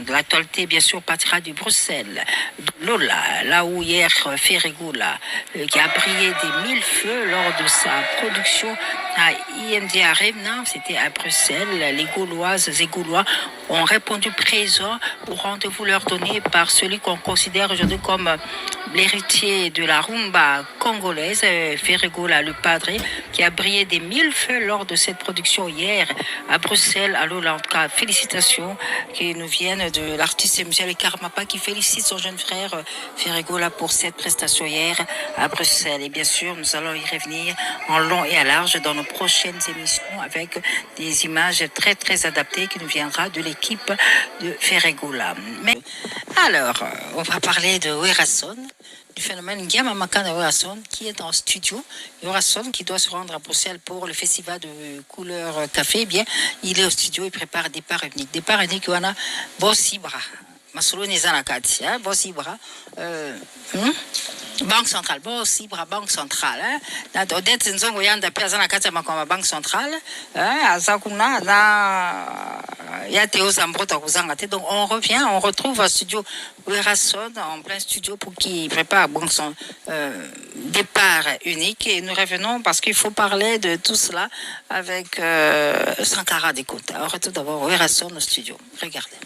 de l'actualité, bien sûr, partira de Bruxelles, de Lola, là où hier Ferregoula, qui a brillé des mille feux lors de sa production à IMD Arena, c'était à Bruxelles. Les Gauloises et Gaulois ont répondu présent au rendez-vous leur donné par celui qu'on considère aujourd'hui comme l'héritier de la rumba congolaise, Ferregoula, le padre, qui a brillé des mille feux lors de cette production hier à Bruxelles. À Lola, en tout cas, félicitations qui nous viennent de l'artiste Michel Karmapa qui félicite son jeune frère Ferregoula pour cette prestation hier à Bruxelles. Et bien sûr, nous allons y revenir en long et à large dans nos prochaines émissions avec des images très très adaptées qui nous viendra de l'équipe de Ferregoula. Mais alors, on va parler de Werason, du phénomène Ngiama Makana Werason qui est en studio. Werason qui doit se rendre à Bruxelles pour le festival de couleur café. Eh bien, il est au studio, il prépare départ unique. Départ unique, on a Bossibra. Masoloni Zanakati, Bossibra. Banque centrale, Bossibra, Banque centrale. Odette Nzongo Yanda Piazana Nakati Makoma Banque centrale. Azakuna, Yateo Zambrota Kuzangate. Donc on revient, on retrouve un studio Werason en plein studio pour qu'il prépare bon, son départ unique. Et nous revenons parce qu'il faut parler de tout cela avec Sankara Dekota. On retrouve d'abord Werason au studio. Regardez.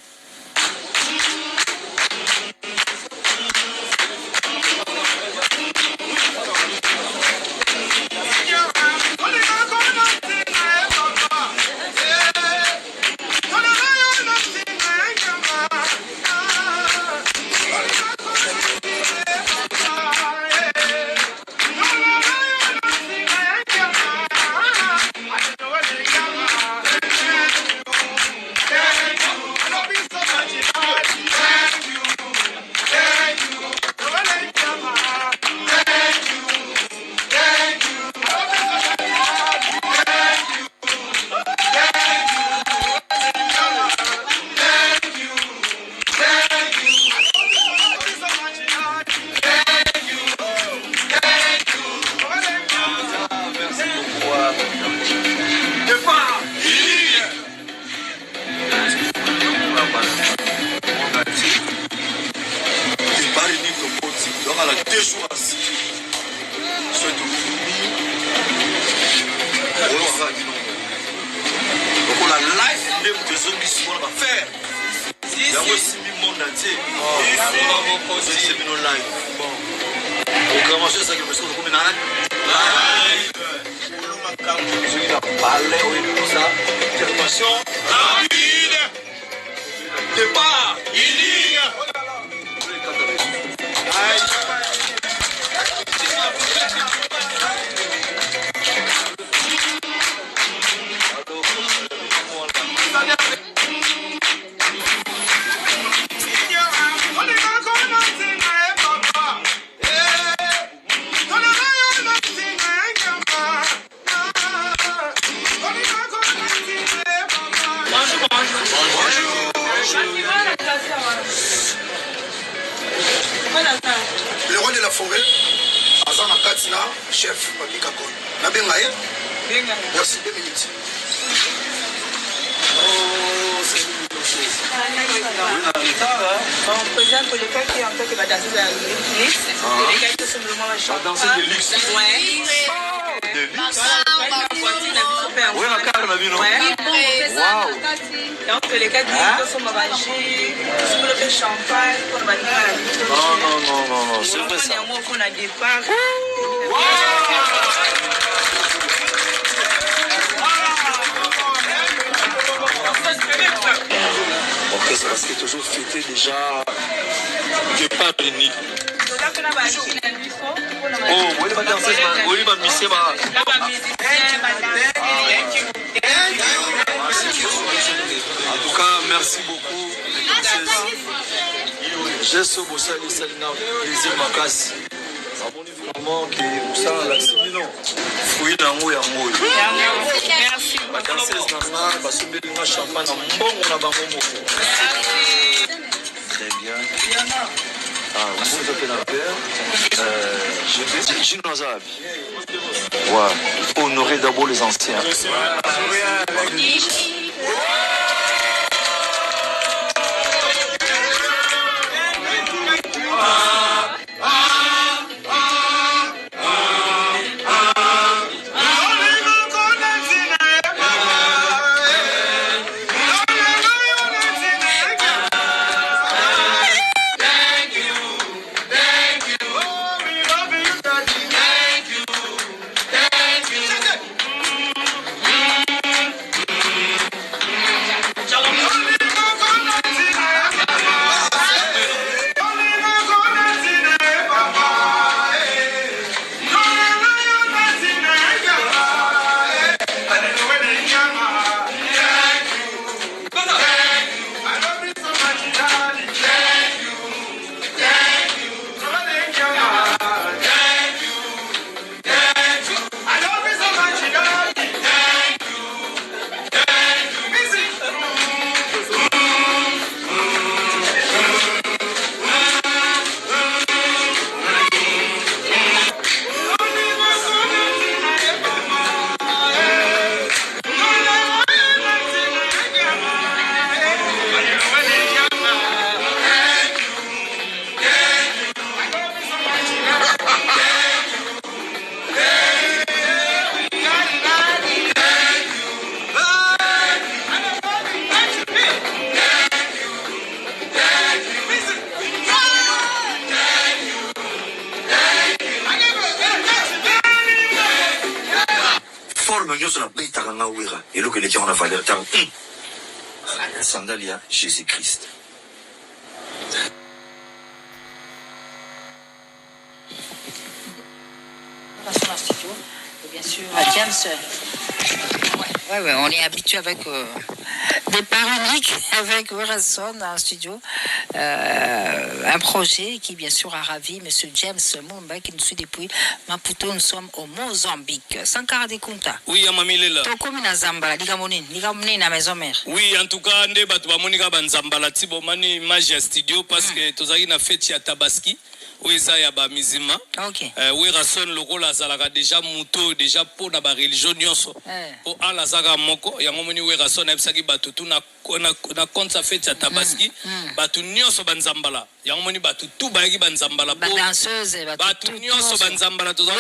Le roi de la forêt, Azana Katina, chef, merci, 2 minutes. On présente pour les cas qui en fait que va danser de luxe. Les gars qui sont vraiment la chanson. Danser de luxe. Ouais. De luxe. Oui, la carte, ma vie, non? Waouh. Donc, les gars qui sont mangés, sur le champagne, pour va dire. Non, c'est vrai ça. On a départ. Ok, c'est parce que toujours fêté déjà départ unique. Oh, vous voulez pas danser, vous voulez pas misser, en tout cas, merci beaucoup. J'ai ce beau salut, plaisir ma casse. Vraiment que vous savez la simino. Fouille d'ango et ango. Merci. La danseuse nana, basumbi na champagne na mbongo na bango moko. Très bien. Ah, vous êtes la paire. Je vais dire Nazabi. Ouais, il faut honorer d'abord les anciens. nyonso na betaka nga wera eloko eleki yango na valeur ntango sandali ya Jésus Christ. Bien sûr, James. Ouais, on est habitué avec des paroniques avec Werason en studio. Un projet qui, bien sûr, a ravi M. James Mumba qui nous suit depuis Maputo. Nous sommes au Mozambique. Sankara de Kunta. Oui, Amamilela. Tokomi na Zambala, Ligamoni na maison mère. Oui, en tout cas, nde batu bamonika banzambala tibo mani image ya studio parce que tozaki na fête ya Tabaski. Oui, ça y a ba mizima. Ok. Oui, rason le rôle azalaka déjà muto déjà pour na ba religion nyonso. Pour ala zaka moko yango moni oui rason na bisaki batu tu na compte sa fête ya Tabaski. Batu nyonso banzambala. Yango moni batu tu bayaki banzambala po. Danseuse batu nyonso banzambala toza.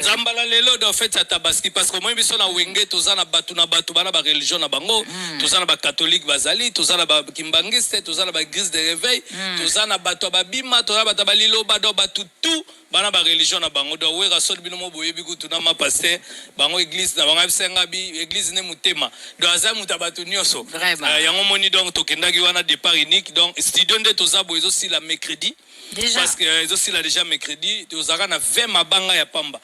Nzambala lelo do fête ya Tabaski parce que moi biso na wenge toza na batu bana ba religion na bango, toza na ba catholique bazali, toza na ba kimbangiste, toza na ba église de réveil, toza na batu ba bima, toza na balilo bado batu tout bana ba religion na bango do wera so bino mo boyebi kutu na ma pasteur bango église na bango bisenga bi église ne mutema do aza mutabatu nyoso yango moni donc tokendaki wana départ unique donc studio nde toza boyezo si la mercredi déjà parce que ils aussi là déjà mercredi tozaka na 20 mabanga ya pamba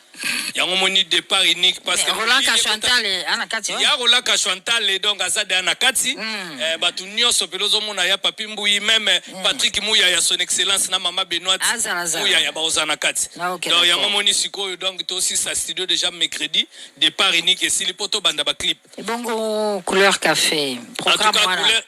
yango moni départ unique parce que Roland Chantal anakati ya Roland Chantal donc azade anakati batu nyoso pelozo mona ya papi Mbuyi même Patrick Mouya ya son excellence na mama Benoît Mouya ya baozana kati donc yango moni sikoyo donc to aussi sa studio déjà mercredi départ unique et si les poto banda ba clip bongo couleur café programme voilà.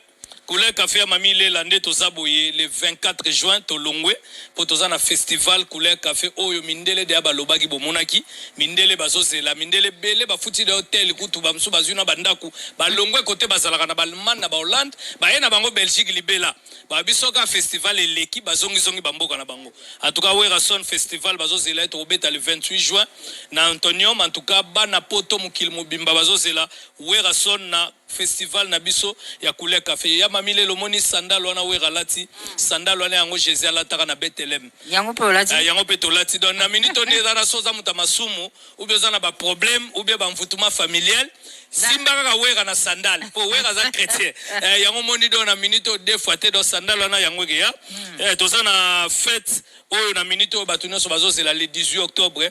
Couleur café mami lela nde tozaboye le 24 juin tolongwe po tozana festival couleur café oyo mindele de abalobaki bomonaki mindele bazozela mindele bele bafuti de hotel kutu bamsu bazuna bandaku balongwe côté bazalaka na Allemagne na Hollande baena bango Belgique libela babisoka festival eleki bazongi bamboka na bango en tout cas Werason festival bazozela to obeta le 28 juin na Antonium en tout cas bana poto mukil mobimba bazozela Werason na festival na biso ya couleur café ya mamile lo moni sandal wana wera lati sandal wana yango Jésus alataka na Bethlehem yango pe lati yango pe to lati donc na minute on est na soza muta masumu ou bien na ba problème ou bien ba mfutuma familial simba kaka wera na sandal po wera za chrétien yango moni do na minute deux fois te do sandal wana yango ke ya toza na fête oyo na minute o batu nyonso bazozela le 18 octobre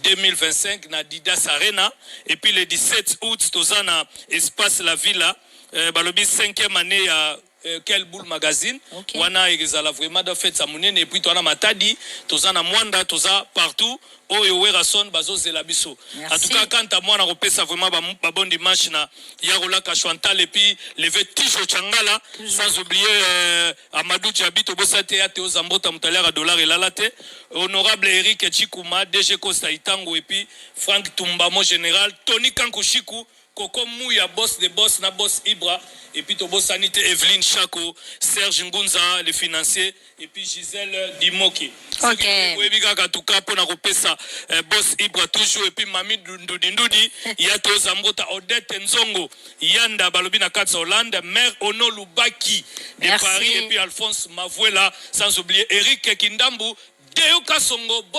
2025 na Didas Arena et puis le 17 août toza na espace la villa balobi 5e année ya quel boule magazine wana ezala vraiment de fête sa monene et puis toza matadi toza na mwanda toza partout oyo Werason bazozela biso en tout cas quand à moi na repesa vraiment ba bon dimanche na Yarola Chantal et puis lever Tijo Changala sans oublier Amadou Djabito Bosate ya Théo Zambota Mutaliara dollar et lalate honorable Eric Chikuma DG Costa Itango et puis Frank Tumba mon général Tony Kankushiku Koko Mouya boss de boss na boss Ibra et puis Tobo Sanité Evelyne Chako Serge Ngunza les financiers et puis Gisèle Dimoki. OK. Oui biga tout cas pour na repesa boss Ibra toujours et puis Mami Ndudi ya to Zambota Odette Nzongo Yanda balobi na Katsa Hollande mère Ono Lubaki de Paris et puis Alphonse Mavuela sans oublier Eric Kindambu.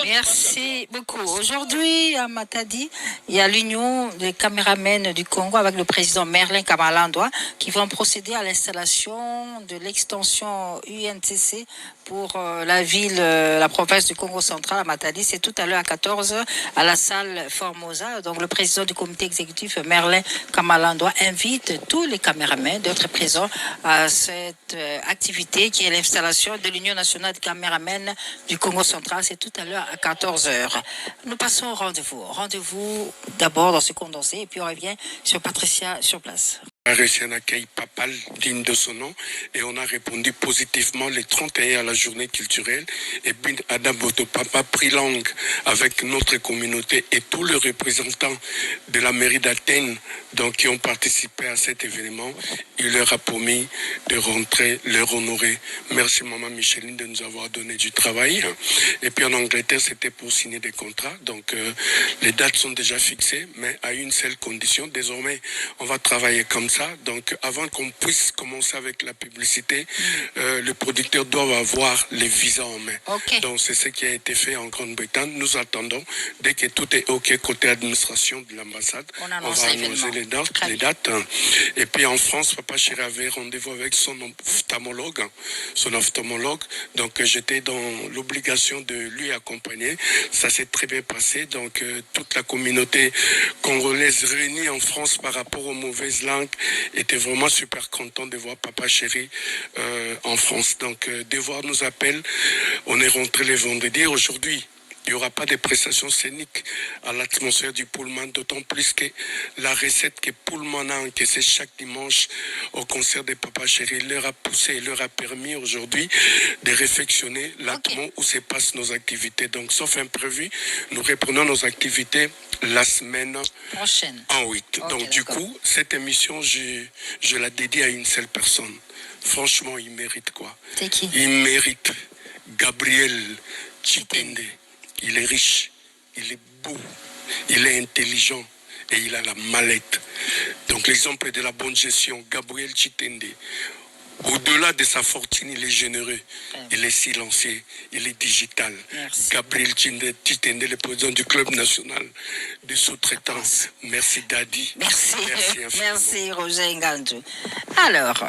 Merci beaucoup. Aujourd'hui, à Matadi, il y a l'Union des caméramens du Congo avec le président Merlin Kamalandoa qui vont procéder à l'installation de l'extension UNTC pour la ville, la province du Congo central à Matadi. C'est tout à l'heure à 14h à la salle Formosa. Donc le président du comité exécutif Merlin Kamalandoa invite tous les caméramens d'être présents à cette activité qui est l'installation de l'Union nationale des caméramens du Congo central. C'est tout à l'heure à 14h. Nous passons au rendez-vous. Rendez-vous d'abord dans ce condensé et puis on revient sur Patricia sur place. On a reçu un accueil papal digne de son nom et on a répondu positivement les 31 à la journée culturelle. Et puis Adam Botopapa a pris langue avec notre communauté et tous les représentants de la mairie d'Athènes donc, qui ont participé à cet événement. Il leur a promis de rentrer, leur honorer. Merci Maman Micheline de nous avoir donné du travail. Et puis en Angleterre, c'était pour signer des contrats. Donc les dates sont déjà fixées, mais à une seule condition. Désormais, on va travailler comme ça. Donc, avant qu'on puisse commencer avec la publicité, le producteur doit avoir les visas en main. Ok. Donc, c'est ce qui a été fait en Grande-Bretagne. Nous attendons, dès que tout est OK côté administration de l'ambassade, On va annonce annoncer les dates. Et puis en France, Papa Chéri avait rendez-vous avec son ophtalmologue. Donc, j'étais dans l'obligation de lui accompagner. Ça s'est très bien passé. Donc, toute la communauté congolaise réunie en France par rapport aux mauvaises langues était vraiment super content de voir Papa Chéri en France. Donc, Devoir nous appelle. On est rentré les vendredis. Aujourd'hui, il n'y aura pas de prestations scéniques à l'atmosphère du Pullman, d'autant plus que la recette que Pullman a encaissée chaque dimanche au concert de Papa Chéri leur a poussé et leur a permis aujourd'hui de réfectionner l'atmosphère où se passent nos activités. Donc, sauf imprévu, nous reprenons nos activités la semaine prochaine. En 8. Donc, du coup, cette émission, je la dédie à une seule personne. Franchement, il mérite quoi? C'est qui? Il mérite Gabriel Chitende. Il est riche, il est beau, il est intelligent et il a la mallette. Donc l'exemple de la bonne gestion, Gabriel Chitende. Au-delà de sa fortune, il est généreux, il est silencieux, il est digital. Merci. Gabriel Chitende, le président du club national de sous-traitance. Merci Daddy. Merci, merci Roger Ngandou. Alors,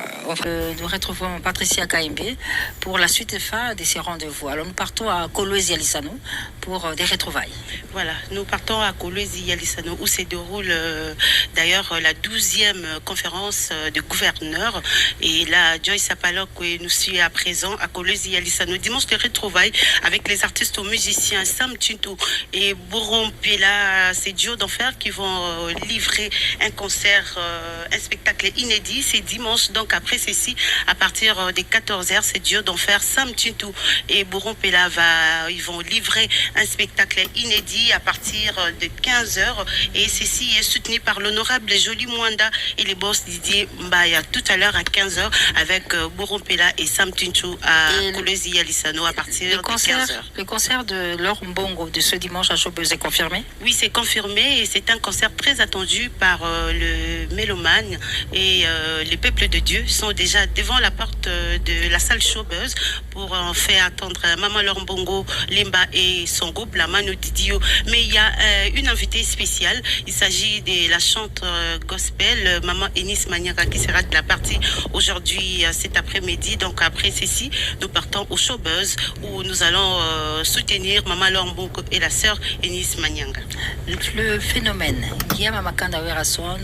nous retrouvons Patricia Kaimbe pour la suite et fin de ces rendez-vous. Alors nous partons à Kolwezi-Alisano pour des retrouvailles. Voilà, nous partons à Kolwezi-Alisano où se déroule d'ailleurs la 12e conférence de gouverneurs. Et là, Joyce Apalok nous suit à présent à Kolwezi-Alisano. Dimanche de retrouvailles avec les artistes musiciens Sam Tintou et Boron Pela. C'est duo d'enfer qui vont livrer un concert, un spectacle inédit. C'est dimanche, donc après ceci, à partir des 14h, c'est duo d'enfer Sam Tintou et Boron Pela ils vont livrer un spectacle inédit à partir de 15h. Et ceci est soutenu par l'honorable Jolie Mwanda et les boss Didier Mbaya tout à l'heure à 15h avec Boron Pela et Sam Tintou à Kolwezi-Alisano à partir de 15h. Le concert de Laure Mbongo de ce dimanche à Showbuzz est confirmé? Oui, c'est confirmé et c'est un concert très attendu par le mélomane et les peuples de Dieu sont déjà devant la porte de la salle Showbuzz pour faire attendre Maman Laure Mbongo, Limba et son groupe, la Mano Didio. Mais il y a une invitée spéciale. Il s'agit de la chante gospel, Maman Enis Maniaga, qui sera de la partie aujourd'hui, cet après-midi. Donc après ceci, nous partons au Showbuzz où nous allons soutenir Maman Laure Mbongo et la sœur Enis Maniaga. Le phénomène Guillaume Makanda Werason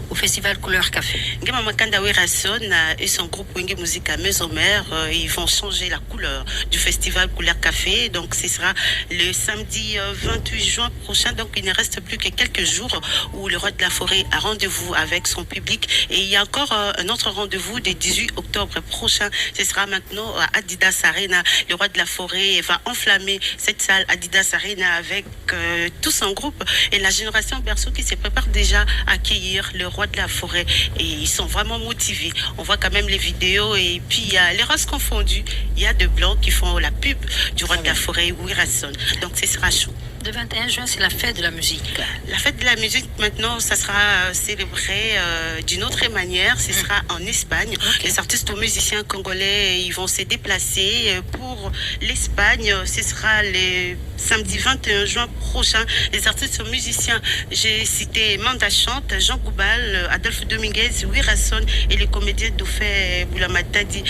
au festival Couleur Café. Guillaume Makanda Werason et son groupe Wenge Musica Maison Mère, ils vont changer la couleur du festival Couleur Café. Donc ce sera le samedi 28 juin prochain. Donc il ne reste plus que quelques jours où le roi de la forêt a rendez-vous avec son public. Et il y a encore un autre rendez-vous le 18 octobre prochain. Ce sera maintenant à Adidas Arena. Le roi de la forêt va enflammer cette salle Adidas Arena avec tout son groupe et la génération Berceau qui se prépare déjà à accueillir le roi de la forêt. Et ils sont vraiment motivés. On voit quand même les vidéos et puis il y a les races confondues. Il y a de blancs qui font la pub du roi de la forêt, Werason. Donc ce sera chaud. Le 21 juin, c'est la fête de la musique. La fête de la musique, maintenant, ça sera célébré d'une autre manière. Ce sera en Espagne. Okay. Les artistes ou musiciens congolais, ils vont se déplacer pour l'Espagne. Ce sera le samedi 21 juin prochain. Les artistes ou musiciens, j'ai cité Manda Chante, Jean Goubal, Adolphe Dominguez, Werason et les comédiens Dauphin Boulamatadi.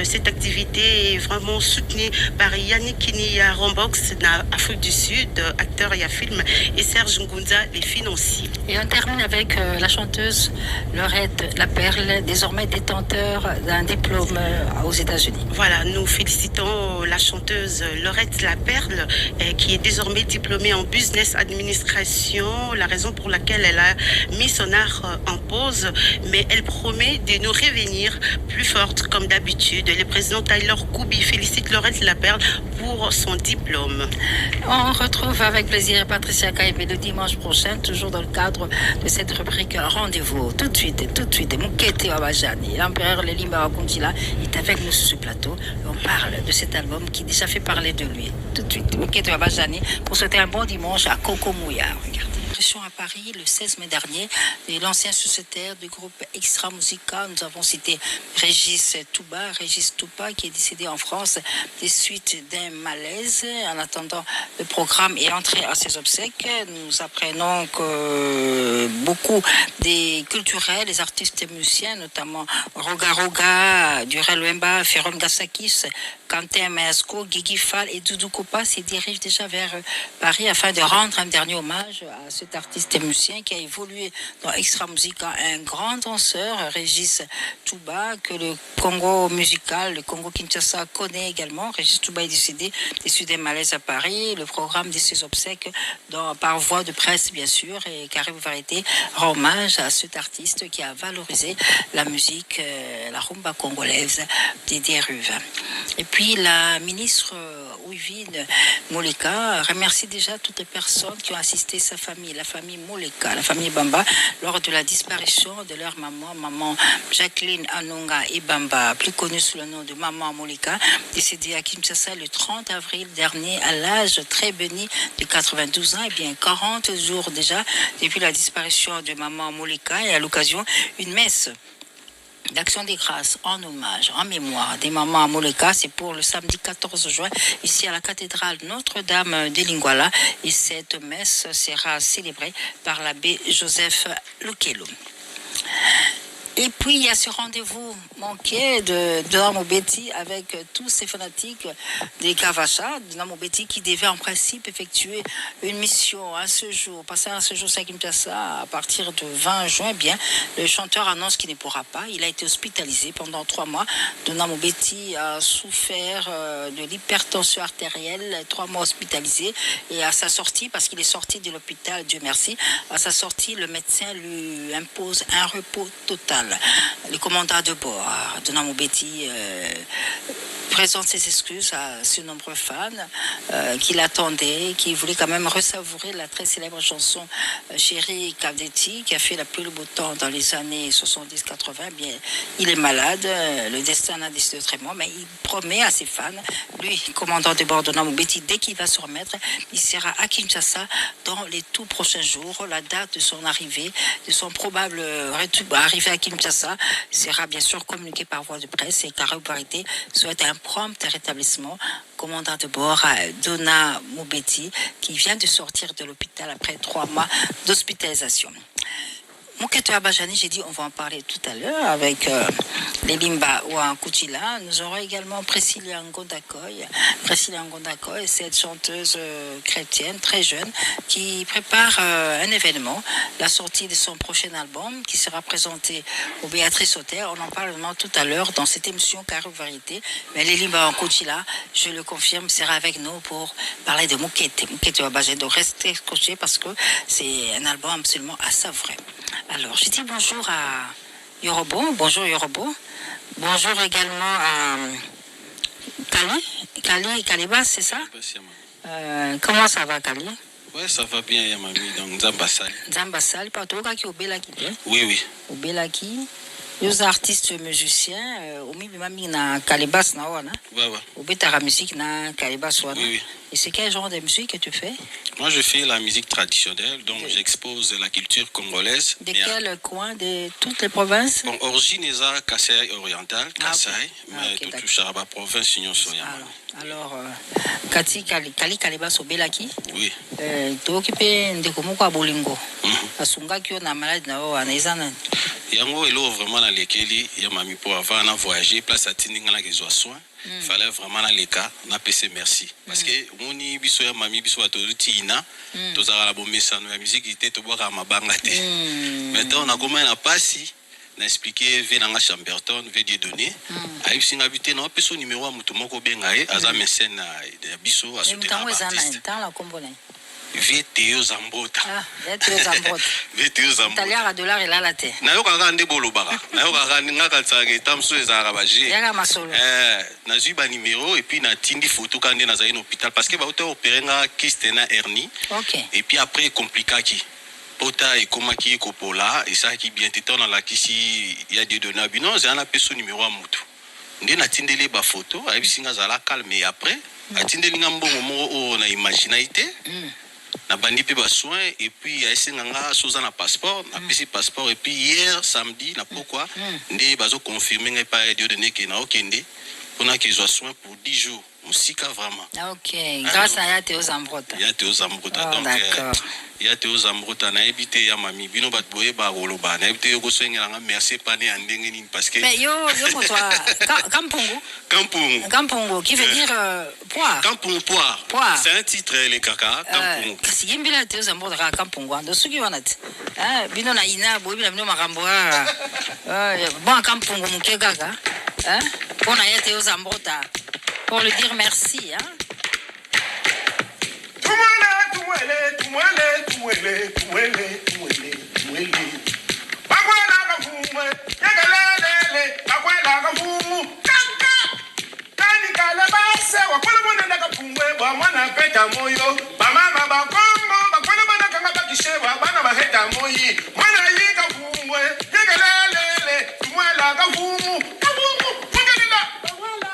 Cette activité est vraiment soutenue par Yannick Kinia Rombox, d'Afrique du Sud, acteur et à film, et Serge Ngunza, les financiers. Et on termine avec la chanteuse Laurette Laperle, désormais détenteur d'un diplôme aux États-Unis. Voilà, nous félicitons la chanteuse Laurette Laperle, qui est désormais diplômée en business administration, la raison pour laquelle elle a mis son art en pause, mais elle promet de nous revenir plus forte comme d'habitude. Le président Tyler Koubi félicite Laurette Laperle pour son diplôme. On retrouve avec plaisir Patricia Kaimbe le dimanche prochain, toujours dans le cadre de cette rubrique Rendez-vous. Tout de suite, Moukete Wabajani, l'empereur Lelimba Wakuntila est avec nous sur ce plateau. On parle de cet album qui déjà fait parler de lui. Tout de suite, Moukete Wabajani, pour souhaiter un bon dimanche à Coco Mouya. Regardez. À Paris le 16 mai dernier, l'ancien sociétaire du groupe Extra Musica, nous avons cité Régis Touba qui est décédé en France des suites d'un malaise. En attendant, le programme est entré à ses obsèques. Nous apprenons que beaucoup des culturels, les artistes et musiciens, notamment Roga Roga, Durel Wemba, Ferron Gassakis, Quentin Measco, Guigui Fall et Doudou Kopa se dirigent déjà vers Paris afin de rendre un dernier hommage à cet artiste et musicien qui a évolué dans Extra Musica, un grand danseur, Régis Touba, que le Congo musical, le Congo Kinshasa connaît également. Régis Touba est décédé d'un malaise à Paris. Le programme de ses obsèques par voie de presse, bien sûr, et Caribou Variété rend hommage à cet artiste qui a valorisé la musique, la rumba congolaise des Ruves. Et puis la ministre Wivine Moleka remercie déjà toutes les personnes qui ont assisté sa famille, la famille Moleka, la famille Bamba, lors de la disparition de leur maman Jacqueline Anonga et Bamba, plus connue sous le nom de Maman Moleka, décédée à Kinshasa le 30 avril dernier à l'âge très béni de 92 ans, et bien 40 jours déjà depuis la disparition de Maman Moleka, et à l'occasion une messe d'action des grâces en hommage, en mémoire des mamans à Moleka. C'est pour le samedi 14 juin, ici à la cathédrale Notre-Dame de Lingwala. Et cette messe sera célébrée par l'abbé Joseph Lukelo. Et puis, il y a ce rendez-vous manqué de Namo Betty avec tous ces fanatiques des Kavacha, de Namo Betty qui devait en principe effectuer une mission à ce jour, passer à ce jour à Kinshasa à partir de 20 juin. Bien, le chanteur annonce qu'il ne pourra pas. Il a été hospitalisé pendant 3 mois. Namo Betty a souffert de l'hypertension artérielle, 3 mois hospitalisé. Et à sa sortie, parce qu'il est sorti de l'hôpital, Dieu merci, à sa sortie, le médecin lui impose un repos total. Le commandant de bord de Namo Betty présente ses excuses à ses nombreux fans qui l'attendaient, qui voulaient quand même ressavourer la très célèbre chanson Chérie Kavdeti qui a fait la pluie le beau temps dans les années 70-80. Bien, il est malade, le destin n'a décidé autrement, mais il promet à ses fans, lui, commandant de bord de Namo Betty, dès qu'il va se remettre, il sera à Kinshasa dans les tout prochains jours. La date de son arrivée, de son probable arrivée à Kinshasa sera bien sûr communiquée par voie de presse, et Caribou Variété souhaite un prompt rétablissement. Commandant de bord Dona Moubeti qui vient de sortir de l'hôpital après 3 mois d'hospitalisation. Moketo Abajani, j'ai dit on va en parler tout à l'heure avec les Limba ou en Kuchila. Nous aurons également Priscilla Ngondakoy, cette chanteuse chrétienne très jeune qui prépare un événement, la sortie de son prochain album qui sera présenté au Béatrice Hôtel. On en parle vraiment tout à l'heure dans cette émission Caribou Variété. Mais les Limba en Kuchila, je le confirme, sera avec nous pour parler de Moketo Abajani. Donc restez scotchés parce que c'est un album absolument à savourer. Alors, je dis bonjour à Yorobo. Bonjour Yorobo. Bonjour également à Kali Kalibas, c'est ça? Comment ça va, Kali? Oui, ça va bien, Yamami. Donc, Zambassali. Zambassali, pas toi qui au Belaki? Oui. Au Belaki. Les artistes musiciens, au milieu na Kalibas na wana. Ouais. Au Betara musique na Kalibas wana. Oui. Et c'est quel genre de musique que tu fais? Moi, je fais la musique traditionnelle, donc j'expose la culture congolaise. De quel coin de toutes les provinces? Bon, origine est à Kassai oriental, Kassai, mais okay, tout Charaba province, sinon Soyama. Alors, Kati Kalibas au Belaki? Oui. Tu occupé de Komoko à Bolingo. Asunga qui na malade na o anezana. Yango elo vraiment dans lesquels Yamami pour avoir na voyager place à Tindinga la besoin soin. Fallait vraiment dans les cas na PC merci parce que moni biso ya mami biso atozuti ina tozala la bomesa no ya musique était to boka mabanga te. Maintenant on a comment na pasi na expliquer venanga Chamberton veut dire donner ayi singa bité na peso numéro a mutu moko bengaye aza mécène na biso a soutenir l'artiste. VTO Zambota. VTO Zambota. VTO Zambota. Talia dollar il a la tête. Na yo kaka nde bolobaka. Na yo kaka ngaka tsaka etamso ezaka baje. Yaka masolo. Na zui ba numéro et puis na tindi photo quand na zaina hôpital parce que ba auto opérer nga kyste na hernie. OK. Et puis après compliqué ki. Ota et comment qui kopola et ça qui bien téton dans la kisi il y a des données binon za na peso numéro a mutu. Nde na tindeli ba photo ayi singa za la calme et après atindeli nga mbongo mo na imaginalité. na bandi pe ba soin et puis esenga nga soza na passeport na pesi passeport et puis hier samedi na pourquoi ndé bazo confirmer nga pa Dieu donné que na okende pona que je soin pour 10 jours musika vraiment. OK, grâce à Yateo Zambrota. Yateo Zambrota Oh, donc Yateo Zambrota na ebité ya mami bino bat boye ba roloba na ebité ko sengela nga merci pane andenge ni parce que mais yo toi Kampungu qui veut dire poire. Kampungu poire. C'est un titre les kaka Kampungu. Kasi yimbila Yateo Zambrota Kampungu ando suki wanati. Bino na ina boye bino makambo bon Kampungu muke kaka. Pona Yateo Zambrota pour lui dire merci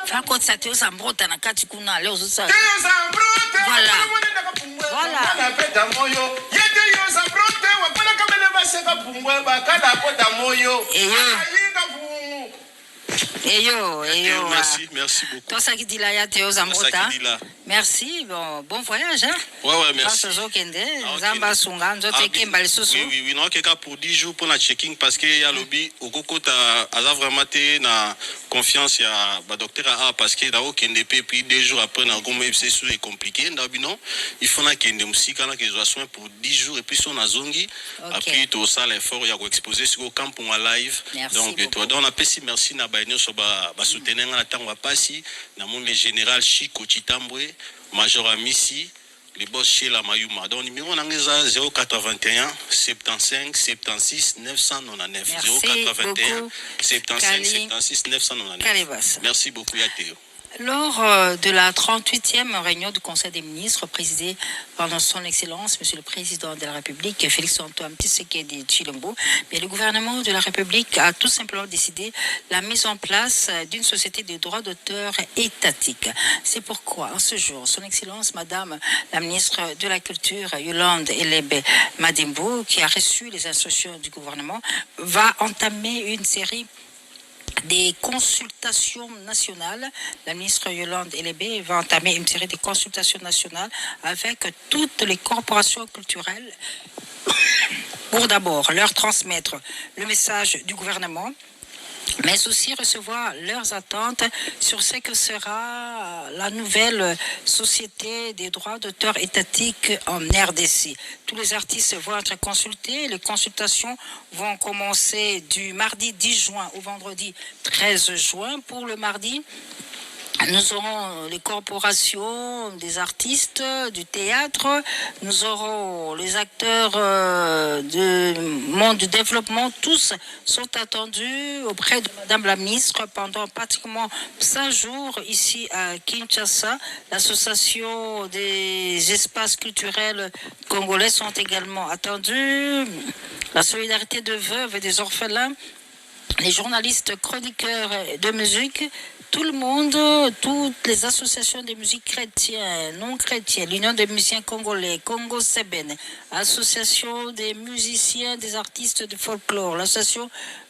Fakot sa Teo Zambrota na kati kuna leo sasa. Voilà. Eyo. Merci beaucoup. Toi ça qui dit là ya Teo Zambrota. Merci, bon voyage Ouais, merci. Oui, non, quelqu'un pour 10 jours pour la checking parce que ya lobby au Koko a vraiment été na confiance ya ba docteur A parce que là au KNDP puis 2 jours après na gomme c'est c'est compliqué non il faut na kende musika na que je soin pour 10 jours et puis son azongi après tout ça l'effort ya ko exposer sur camp pour live donc toi on a pesi merci na ba nyoso ba soutenir na tango pasi na monde général Chico Chitambwe Major Amissi, les boss chez la Mayuma. Donc, numéro 081 75 76 999. 081 75 76 999. Merci beaucoup, Yateo. Lors de la 38e réunion du Conseil des ministres présidée par son Excellence, Monsieur le Président de la République, Félix-Antoine Tshisekedi Tshilombo, le gouvernement de la République a tout simplement décidé la mise en place d'une société de droits d'auteur étatique. C'est pourquoi, en ce jour, son Excellence, Madame la ministre de la Culture, Yolande Elebe Madimbo, qui a reçu les instructions du gouvernement, va entamer une série des consultations nationales. La ministre Yolande Elebe va entamer une série de consultations nationales avec toutes les corporations culturelles pour d'abord leur transmettre le message du gouvernement, mais aussi recevoir leurs attentes sur ce que sera la nouvelle société des droits d'auteur étatiques en RDC. Tous les artistes vont être consultés. Les consultations vont commencer du mardi 10 juin au vendredi 13 juin. Pour le mardi, nous aurons les corporations des artistes du théâtre, nous aurons les acteurs du monde du développement, tous sont attendus auprès de Madame la ministre pendant pratiquement 5 jours ici à Kinshasa. L'association des espaces culturels congolais sont également attendus. La solidarité de veuves et des orphelins, les journalistes chroniqueurs de musique, tout le monde, toutes les associations de musique chrétienne, non chrétienne, l'Union des musiciens congolais, Congo Seben, l'association des musiciens, des artistes de folklore, l'association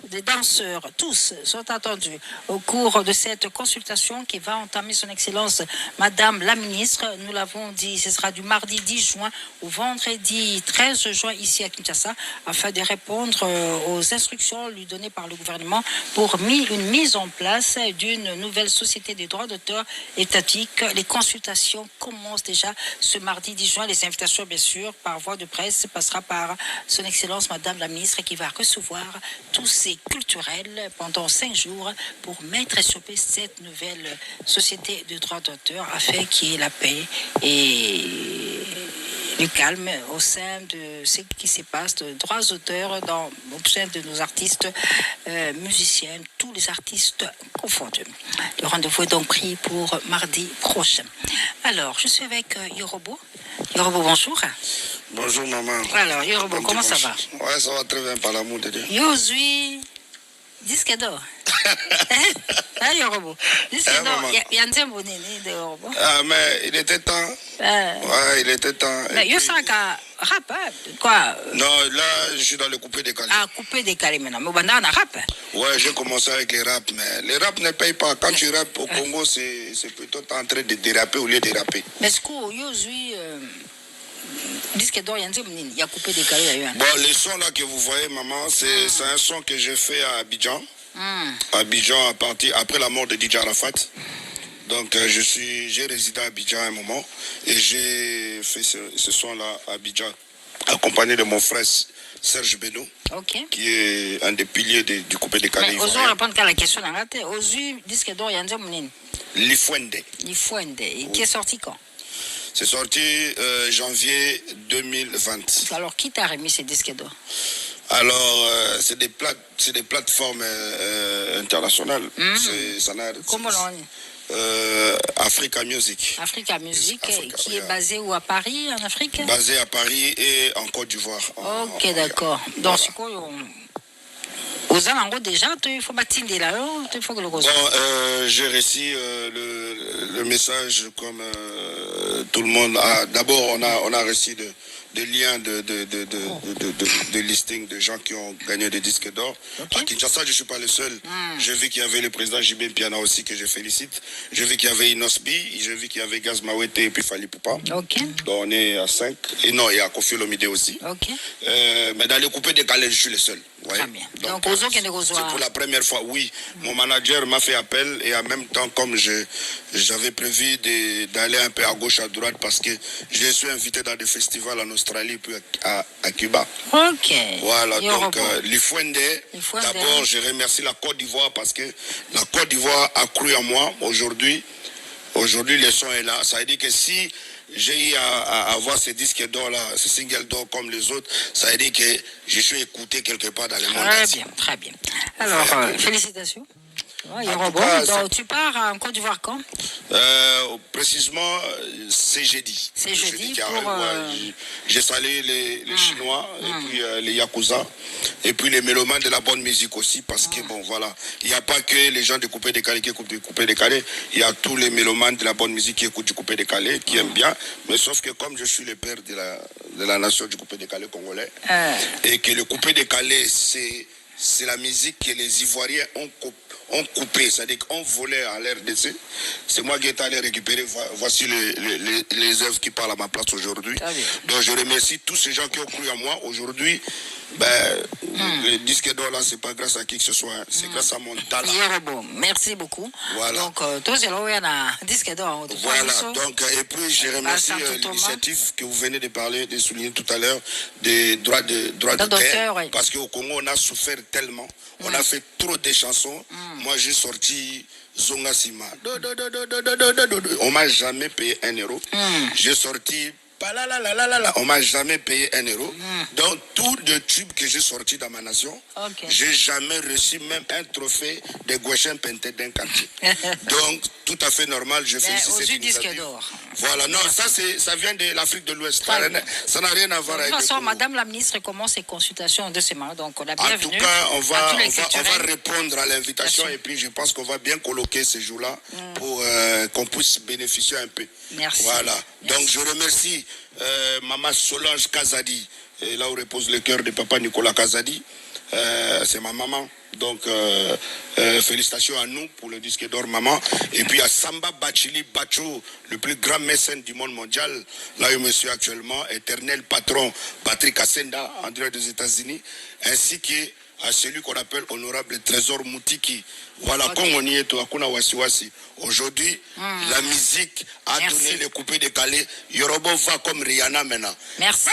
des danseurs, tous sont attendus au cours de cette consultation qui va entamer son Excellence Madame la Ministre. Nous l'avons dit, ce sera du mardi 10 juin au vendredi 13 juin ici à Kinshasa afin de répondre aux instructions lui données par le gouvernement pour une mise en place d'une nouvelle société des droits d'auteur étatique. Les consultations commencent déjà ce mardi 10 juin. Les invitations, bien sûr, par voie de presse, passera par son Excellence Madame la Ministre qui va recevoir tous ces culturels pendant 5 jours pour mettre sur pied cette nouvelle société de droits d'auteur afin qu'il y ait la paix et le calme au sein de ce qui se passe de droits d'auteur au sein de nos artistes musiciens, tous les artistes confondus. Le rendez-vous est donc pris pour mardi prochain. Alors, je suis avec Yorobo. Yorobo, bonjour. Bonjour maman. Alors, Yorobo, comment ça va? Ouais, ça va très bien par l'amour de Dieu. Yozui, disque d'or. Yorobo. Il y a un thème de Yorobo. Ah, mais il était temps. Ouais, il était temps. Mais il y a rap, quoi? Non, là, je suis dans le coupé décalé. Ah, coupé décalé maintenant. Mais on a un rap. Ouais, j'ai commencé avec les rap, mais les rap ne payent pas. Quand tu rappes au Congo, c'est plutôt en train de déraper au lieu de déraper. Mais ce qu'on y a disque d'or, il y a coupé décalé d'ailleurs. Bon, le son là que vous voyez, maman, c'est un son que j'ai fait à Abidjan. Abidjan, après la mort de DJ Arafat. Donc, j'ai résidé à Abidjan un moment et j'ai fait ce son-là à Abidjan, accompagné de mon frère Serge Beno, qui est un des piliers du coupé décalé. Mais osons répondre à la question dans la tête. Osu, disque d'or, il y a un Lifwende. Lifwende. Et qui est sorti quand? C'est sorti janvier 2020. Alors, qui t'a remis ces disques d'or? Alors, c'est des plateformes internationales. Comment l'on dit? Africa Music. Africa Music, qui est basé où, à Paris, en Afrique? Basé à Paris et en Côte d'Ivoire. Ok, d'accord. Donc, c'est quoi? Aux Alango déjà, il faut bâtir là, il faut que le reçoive. Bon, j'ai reçu le message comme tout le monde. D'abord, on a reçu des liens de listing de gens qui ont gagné des disques d'or. À Kinshasa, je ne suis pas le seul. J'ai vu qu'il y avait le président Jibé Piana aussi, que je félicite. J'ai vu qu'il y avait Inosbi, j'ai vu qu'il y avait Gaz Mawete et puis Fali Poupa. Donc on est à 5. Et non, il y a Kofi Olomide aussi. Mais dans les coupés décalés, je suis le seul. Ouais. Très bien. Donc c'est pour la première fois, oui. Mon manager m'a fait appel et en même temps, comme j'avais prévu d'aller un peu à gauche, à droite, parce que je suis invité dans des festivals en Australie puis à Cuba. Ok. Voilà, donc l'Ifwende, d'abord je remercie la Côte d'Ivoire parce que la Côte d'Ivoire a cru en moi. Aujourd'hui, le son est là. Ça veut dire que si j'ai eu à avoir ces disques d'or là, ces singles d'or comme les autres, ça veut dire que je suis écouté quelque part dans le monde. Très bien, très bien. Alors, félicitations. Donc, tu pars en Côte d'Ivoire quand? Précisément, c'est jeudi. C'est jeudi. J'ai salué les Chinois, et puis les Yakuza, et puis les mélomanes de la bonne musique aussi, parce que bon, voilà, il n'y a pas que les gens de coupé décalé qui écoutent du coupé décalé, il y a tous les mélomanes de la bonne musique qui écoutent du coupé décalé, qui aiment bien, mais sauf que comme je suis le père de la nation du coupé décalé congolais, et que le coupé décalé, c'est la musique que les Ivoiriens ont coupé, c'est-à-dire qu'on volait à l'RDC. C'est moi qui est allé récupérer. Voici les œuvres qui parlent à ma place aujourd'hui. Donc je remercie tous ces gens qui ont cru à moi. Aujourd'hui, le disque d'or là, c'est pas grâce à qui que ce soit, c'est grâce à mon talent. Merci beaucoup. Voilà. Donc, toi, c'est là où il y a un disque d'or. Voilà. Donc, et puis, je remercie l'initiative que vous venez de parler, de souligner tout à l'heure, des droits d'auteur. Parce qu'au Congo, on a souffert tellement. On a fait trop de chansons. Moi, j'ai sorti Zonga Sima. On m'a jamais payé 1 euro. J'ai sorti on m'a jamais payé 1 euro. Donc, tous les tubes que j'ai sortis dans ma nation, j'ai jamais reçu même un trophée de Gouachin Penté d'un quartier. Donc, tout à fait normal, je félicite cette initiative. Voilà, non, ça vient de l'Afrique de l'Ouest. Ça n'a rien à voir avec. De toute façon, Madame la ministre commence ses consultations de ces marins, donc on a bienvenue. En tout cas, on va répondre à l'invitation et puis je pense qu'on va bien colloquer ces jours-là pour qu'on puisse bénéficier un peu. Merci. Voilà. Donc, je remercie Maman Solange Kazadi, là où repose le cœur de papa Nicolas Kazadi. C'est ma maman. Donc, félicitations à nous pour le disque d'or, maman. Et puis à Samba Bachili Bacho, le plus grand mécène du monde mondial, là où je suis actuellement, éternel patron Patrick Asenda, en direct des États-Unis, ainsi qu'à celui qu'on appelle honorable Trésor Moutiki. Voilà, comme on y est, Akuna Wasiwasi. Aujourd'hui, la musique a donné le coupé décalé. Yorobo va comme Rihanna maintenant. Merci.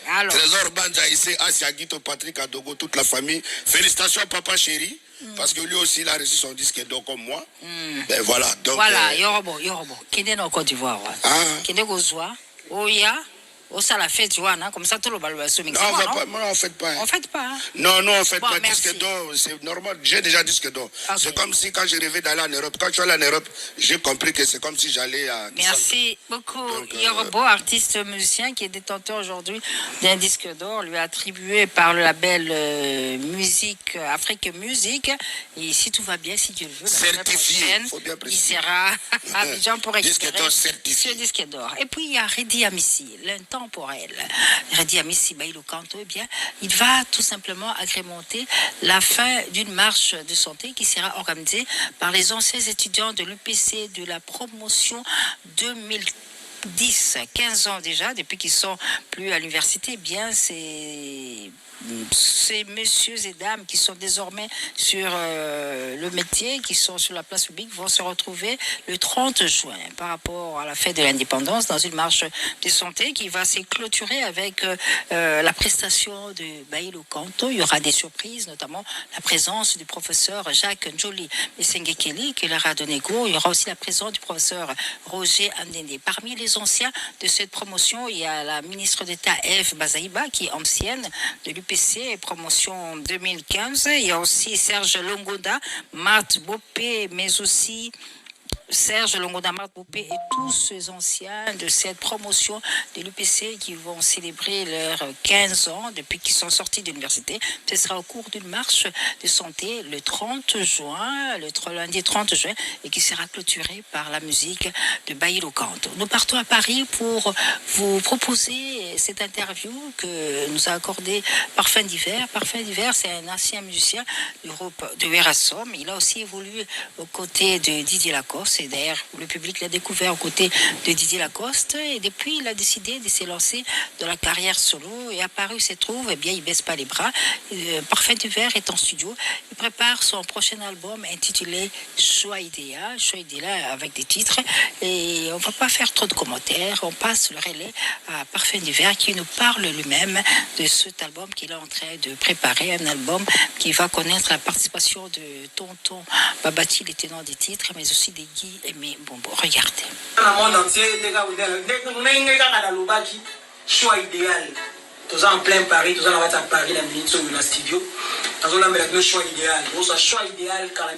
Alors. Trésor Banja ici, Asia Guito, Patrick Adogo, toute la famille. Félicitations à Papa Chéri, parce que lui aussi il a reçu son disque d'or comme moi. Ben voilà. Donc, voilà, Yorobo. Qui est dans Côte d'Ivoire. Qui est dans Oya. ça la fête, tu vois, comme ça, tout le monde va se mixer. Non, on ne fait pas. On ne fait pas. Hein? Non, on ne fait pas. Merci. Disque d'or, c'est normal. J'ai déjà disque d'or. Okay. C'est comme si quand je rêvais d'aller en Europe, quand je suis allé en Europe, j'ai compris que c'est comme si j'allais à... Merci beaucoup. Yorobo, artiste musicien qui est détenteur aujourd'hui d'un disque d'or, lui attribué par le label Musique, Afrique Musique. Et si tout va bien, si Dieu le veut, la prochaine, il sera à Abidjan pour récupérer ce disque d'or. Et puis il y a Redi Amissi, l'intemporel. Redi Amissi, Baïlo Kanto, eh bien, il va tout simplement agrémenter la fin d'une marche de santé qui sera organisée par les anciens étudiants de l'UPC de la promotion 2010, 15 ans déjà, depuis qu'ils sont plus à l'université, eh bien ces messieurs et dames qui sont désormais sur le métier, qui sont sur la place publique, vont se retrouver le 30 juin par rapport à la fête de l'indépendance dans une marche de santé qui va se clôturer avec la prestation de Baïlo Kanto. Il y aura des surprises, notamment la présence du professeur Jacques Njoli Mesengekeli qui leur a donné cours. Il y aura aussi la présence du professeur Roger Andende. Parmi les anciens de cette promotion, il y a la ministre d'État Eve Bazaïba qui est ancienne de l'UPC, promotion 2015. Il y a aussi Serge Longoda, Marthe Bopé, mais aussi Serge Longoda, Marthe Bopé et tous ces anciens de cette promotion de l'UPC qui vont célébrer leurs 15 ans depuis qu'ils sont sortis de l'université. Ce sera au cours d'une marche de santé le 30 juin, le lundi 30 juin, et qui sera clôturée par la musique de Baïlo Kanto. Nous partons à Paris pour vous proposer cette interview que nous a accordé Parfum d'hiver. Parfum d'hiver, c'est un ancien musicien du groupe de Verassom. Il a aussi évolué aux côtés de Didier Lacoste. Et d'ailleurs, le public l'a découvert aux côtés de Didier Lacoste. Et depuis, il a décidé de se lancer dans la carrière solo. Et à Paris, il se trouve, eh bien, il baisse pas les bras. Parfum d'hiver est en studio. Il prépare son prochain album intitulé Choix idéal. Choix idéal avec des titres. Et on va pas faire trop de commentaires. On passe le relais à Parfum d'hiver qui nous parle lui-même de cet album qu'il est en train de préparer. Un album qui va connaître la participation de Tonton Babati, les tenants des titres, mais aussi des Guy Aimé Bombo. Regardez. Dans le monde entier, choix idéal. Tous en plein Paris, tous en à Paris, la minute sur le studio. Tous en a le choix idéal. Choix idéal, quand la